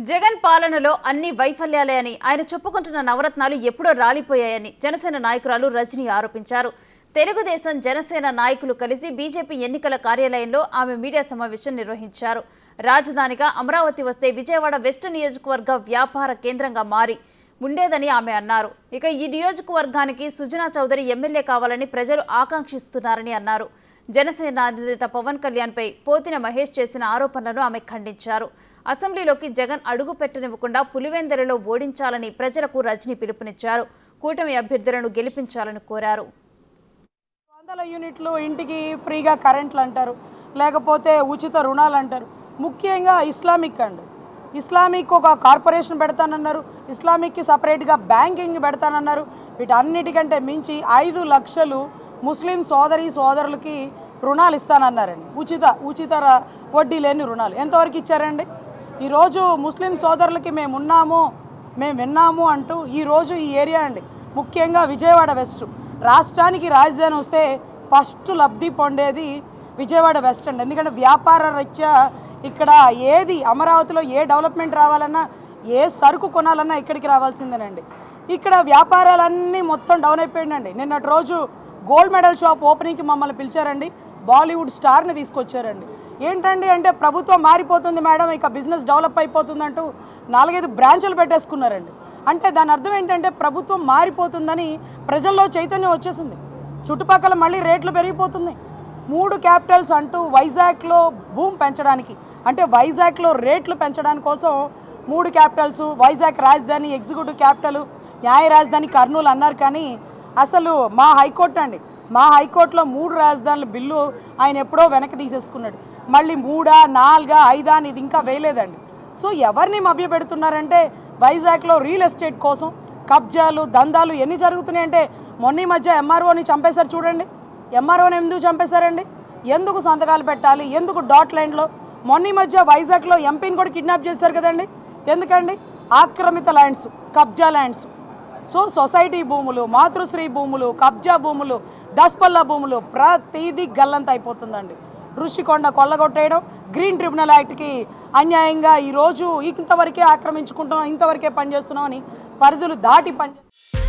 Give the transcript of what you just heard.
జగన్ పాలనలో అన్ని వైఫల్యాలే అని ఆయన చెప్పుకుంటున్న నవరత్నాలు ఎప్పుడో రాలిపోయాయని జనసేన నాయకురాలు రజనీ ఆరోపించారు. తెలుగుదేశం జనసేన నాయకులు కలిసి బీజేపీ ఎన్నికల కార్యాలయంలో ఆమె మీడియా సమావేశం నిర్వహించారు. రాజధానిగా అమరావతి వస్తే విజయవాడ వెస్ట్ నియోజకవర్గ వ్యాపార కేంద్రంగా మారి ఉండేదని ఆమె అన్నారు. ఇక ఈ నియోజకవర్గానికి సుజనా చౌదరి ఎమ్మెల్యే కావాలని ప్రజలు ఆకాంక్షిస్తున్నారని అన్నారు. జనసేన అధినేత పవన్ కళ్యాణ్ పై పోతిన మహేష్ చేసిన ఆరోపణలను ఆమె ఖండించారు. అసెంబ్లీలోకి జగన్ అడుగు పెట్టనివ్వకుండా పులివెందులలో ఓడించాలని ప్రజలకు రజనీ పిలుపునిచ్చారు. కూటమి అభ్యర్థులను గెలిపించాలని కోరారు. 100 యూనిట్లు ఇంటికి ఫ్రీగా కరెంట్లు అంటారు, లేకపోతే ఉచిత రుణాలు అంటారు. ముఖ్యంగా ఇస్లామిక్ ఇస్లామిక్ ఒక కార్పొరేషన్ పెడతానన్నారు, ఇస్లామిక్కి సపరేట్గా బ్యాంకింగ్ పెడతానన్నారు. వీటన్నిటికంటే మించి 5 లక్షలు ముస్లిం సోదరులకి రుణాలు ఇస్తానన్నారండి. ఉచిత వడ్డీ లేని రుణాలు ఎంతవరకు ఇచ్చారండి? ఈరోజు ముస్లిం సోదరులకి మేము విన్నాము అంటూ ఈరోజు ఈ ఏరియా అండి, ముఖ్యంగా విజయవాడ వెస్ట్ రాష్ట్రానికి రాజధాని వస్తే ఫస్ట్ లబ్ధి పొందేది విజయవాడ వెస్ట్ అండి. ఎందుకంటే వ్యాపార రీత్యా ఇక్కడ ఏది అమరావతిలో ఏ డెవలప్మెంట్ రావాలన్నా, ఏ సరుకు కొనాలన్నా ఇక్కడికి రావాల్సిందేనండి. ఇక్కడ వ్యాపారాలన్నీ మొత్తం డౌన్ అయిపోయిందండి. నిన్నటి రోజు గోల్డ్ మెడల్ షాప్ ఓపెనింగ్కి మమ్మల్ని పిలిచారండి, బాలీవుడ్ స్టార్ని తీసుకొచ్చారండి. ఏంటండి అంటే ప్రభుత్వం మారిపోతుంది మేడం, ఇక బిజినెస్ డెవలప్ అయిపోతుందంటూ 4-5 బ్రాంచులు పెట్టేసుకున్నారండి. అంటే దాని అర్థం ఏంటంటే ప్రభుత్వం మారిపోతుందని ప్రజల్లో చైతన్యం వచ్చేసింది. చుట్టుపక్కల మళ్ళీ రేట్లు పెరిగిపోతుంది. 3 క్యాపిటల్స్ అంటూ వైజాగ్లో భూమి పెంచడానికి, అంటే వైజాగ్లో రేట్లు పెంచడానికి కోసం 3 క్యాపిటల్స్, వైజాగ్ రాజధాని, ఎగ్జిక్యూటివ్ క్యాపిటల్, న్యాయ రాజధాని కర్నూలు అన్నారు. కానీ అసలు మా హైకోర్టులో 3 రాజధానుల బిల్లు ఆయన ఎప్పుడో వెనక్కి తీసేసుకున్నాడు. మళ్ళీ 3, 4, 5 అని ఇది ఇంకా వేయలేదండి. సో ఎవరిని మభ్యపెడుతున్నారంటే వైజాగ్లో రియల్ ఎస్టేట్ కోసం కబ్జాలు, దందాలు ఎన్ని జరుగుతున్నాయంటే మొన్న మధ్య ఎంఆర్ఓని చంపేశారు చూడండి. ఎంఆర్ఓని ఎందుకు చంపేశారండి? ఎందుకు సంతకాలు పెట్టాలి, ఎందుకు డాట్ లైన్లో? మొన్న మధ్య వైజాగ్లో ఎంపీని కూడా కిడ్నాప్ చేశారు కదండి. ఎందుకండి? ఆక్రమిత ల్యాండ్స్, కబ్జా ల్యాండ్స్. సో సొసైటీ భూములు, మాతృశ్రీ భూములు, కబ్జా భూములు, దస్పల్ల భూములు ప్రతిదీ గల్లంత అయిపోతుందండి. ఋషికొండ కొల్లగొట్టేయడం, గ్రీన్ ట్రిబ్యునల్ యాక్ట్కి అన్యాయంగా ఈరోజు ఇంతవరకే ఆక్రమించుకుంటున్నాం, ఇంతవరకే పనిచేస్తున్నాం అని పరిధులు దాటి పనిచేస్తున్నాం.